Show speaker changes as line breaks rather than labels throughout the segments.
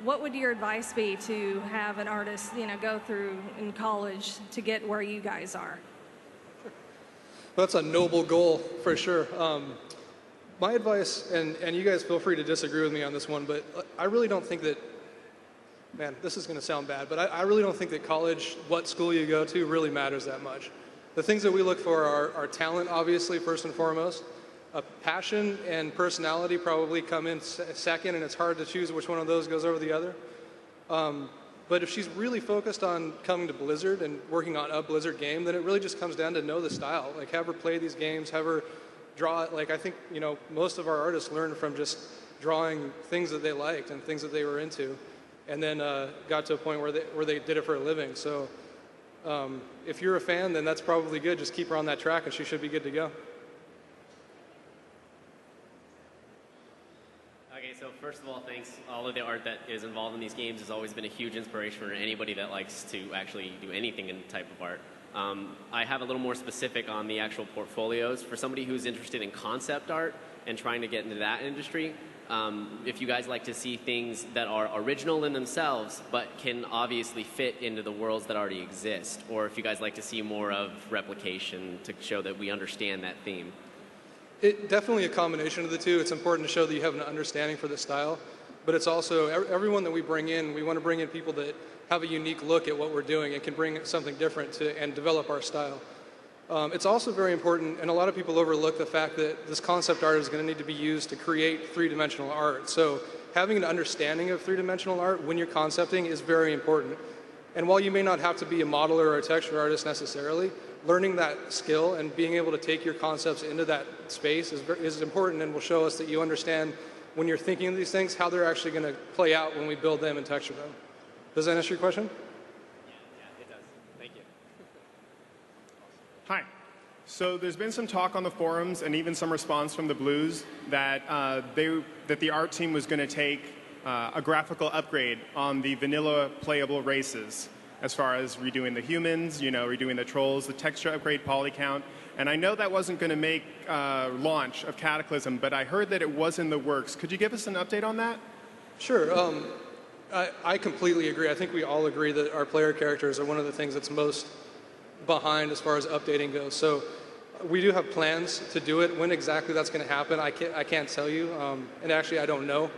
what would your advice be to have an artist, go through in college to get where you guys are?
That's a noble goal for sure. My advice, and you guys feel free to disagree with me on this one, but I really don't think that, man, this is going to sound bad, but I really don't think that college, what school you go to, really matters that much. The things that we look for are talent, obviously, first and foremost. Passion and personality probably come in second, and it's hard to choose which one of those goes over the other. But if she's really focused on coming to Blizzard and working on a Blizzard game, then it really just comes down to know the style. Like, have her play these games, have her draw it. Like, I think, most of our artists learned from just drawing things that they liked and things that they were into, and then got to a point where they did it for a living. So if you're a fan, then that's probably good. Just keep her on that track, and she should be good to go.
Okay, so first of all, thanks. All of the art that is involved in these games has always been a huge inspiration for anybody that likes to actually do anything in the type of art. I have a little more specific on the actual portfolios. For somebody who's interested in concept art and trying to get into that industry, if you guys like to see things that are original in themselves but can obviously fit into the worlds that already exist, or if you guys like to see more of replication to show that we understand that theme.
Definitely a combination of the two. It's important to show that you have an understanding for the style, but it's also, everyone that we bring in, we want to bring in people that have a unique look at what we're doing and can bring something different and develop our style. It's also very important, and a lot of people overlook the fact that this concept art is going to need to be used to create three-dimensional art. So having an understanding of three-dimensional art when you're concepting is very important. And while you may not have to be a modeler or a texture artist necessarily, learning that skill and being able to take your concepts into that space is important, and will show us that you understand when you're thinking of these things, how they're actually going to play out when we build them and texture them. Does that answer your question?
Yeah, it does. Thank you.
Hi. So there's been some talk on the forums and even some response from the Blues that the art team was going to take a graphical upgrade on the vanilla playable races, as far as redoing the humans, redoing the trolls, the texture upgrade, poly count. And I know that wasn't going to make launch of Cataclysm, but I heard that it was in the works. Could you give us an update on that?
Sure. I completely agree. I think we all agree that our player characters are one of the things that's most behind as far as updating goes. So we do have plans to do it. When exactly that's going to happen, I can't tell you. And actually, I don't know.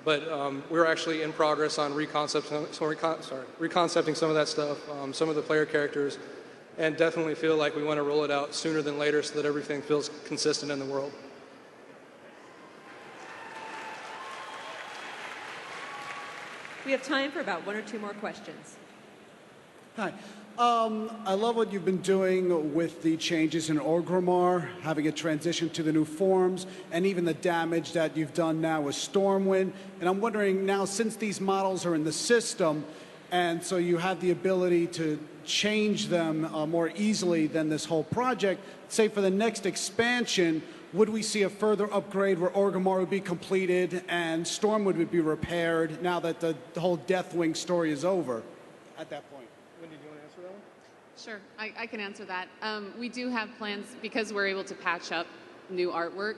But we're actually in progress on reconcepting some of that stuff, some of the player characters, and definitely feel like we want to roll it out sooner than later so that everything feels consistent in the world.
We have time for about one or two more questions.
Hi. I love what you've been doing with the changes in Orgrimmar, having it transition to the new forms, and even the damage that you've done now with Stormwind. And I'm wondering now, since these models are in the system, and so you have the ability to change them more easily than this whole project, say for the next expansion, would we see a further upgrade where Orgrimmar would be completed and Stormwind would be repaired now that the whole Deathwing story is over at that point?
Sure, I can answer that. We do have plans, because we're able to patch up new artwork.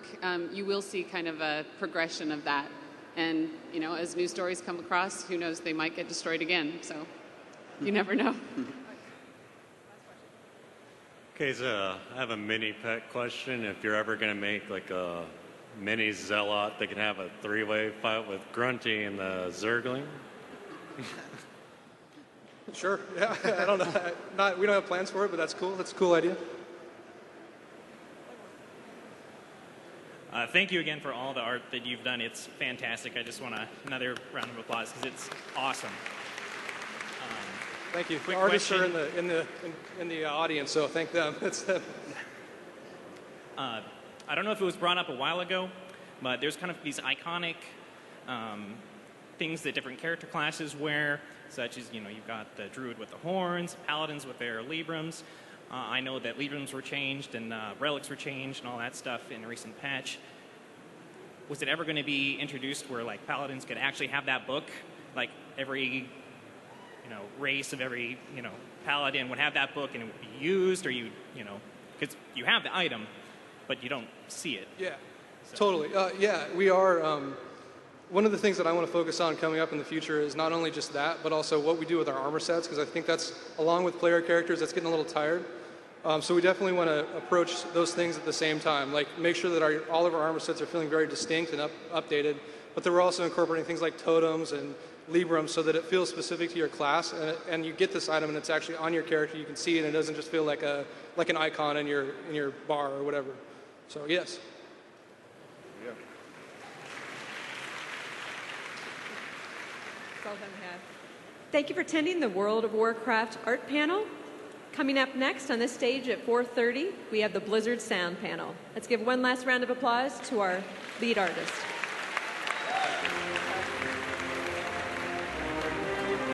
You will see kind of a progression of that. And, as new stories come across, who knows, they might get destroyed again. So you never know.
Okay, so I have a mini pet question. If you're ever going to make like a mini Zealot that can have a three-way fight with Grunty and the Zergling?
Sure. Yeah, I don't know. We don't have plans for it, but that's cool. That's a cool idea.
Thank you again for all the art that you've done. It's fantastic. I just want another round of applause because it's awesome.
Thank you. The artists are in the audience, so thank them. It's them.
I don't know if it was brought up a while ago, but there's kind of these iconic things that different character classes wear, such as, you've got the druid with the horns, paladins with their librams. I know that librams were changed and relics were changed and all that stuff in a recent patch. Was it ever going to be introduced where like paladins could actually have that book? Like every race of every paladin would have that book and it would be used, or because you have the item, but you don't see it.
Yeah, so. Totally. Yeah, we are. one of the things that I want to focus on coming up in the future is not only just that, but also what we do with our armor sets, because I think that's, along with player characters, that's getting a little tired. So we definitely want to approach those things at the same time, like make sure that all of our armor sets are feeling very distinct and updated, but that we're also incorporating things like totems and librams so that it feels specific to your class, and you get this item and it's actually on your character, you can see it, and it doesn't just feel like an icon in your bar or whatever. So yes.
That's all that we have. Thank you for attending the World of Warcraft art panel. Coming up next on this stage at 4:30, we have the Blizzard sound panel. Let's give one last round of applause to our lead artist.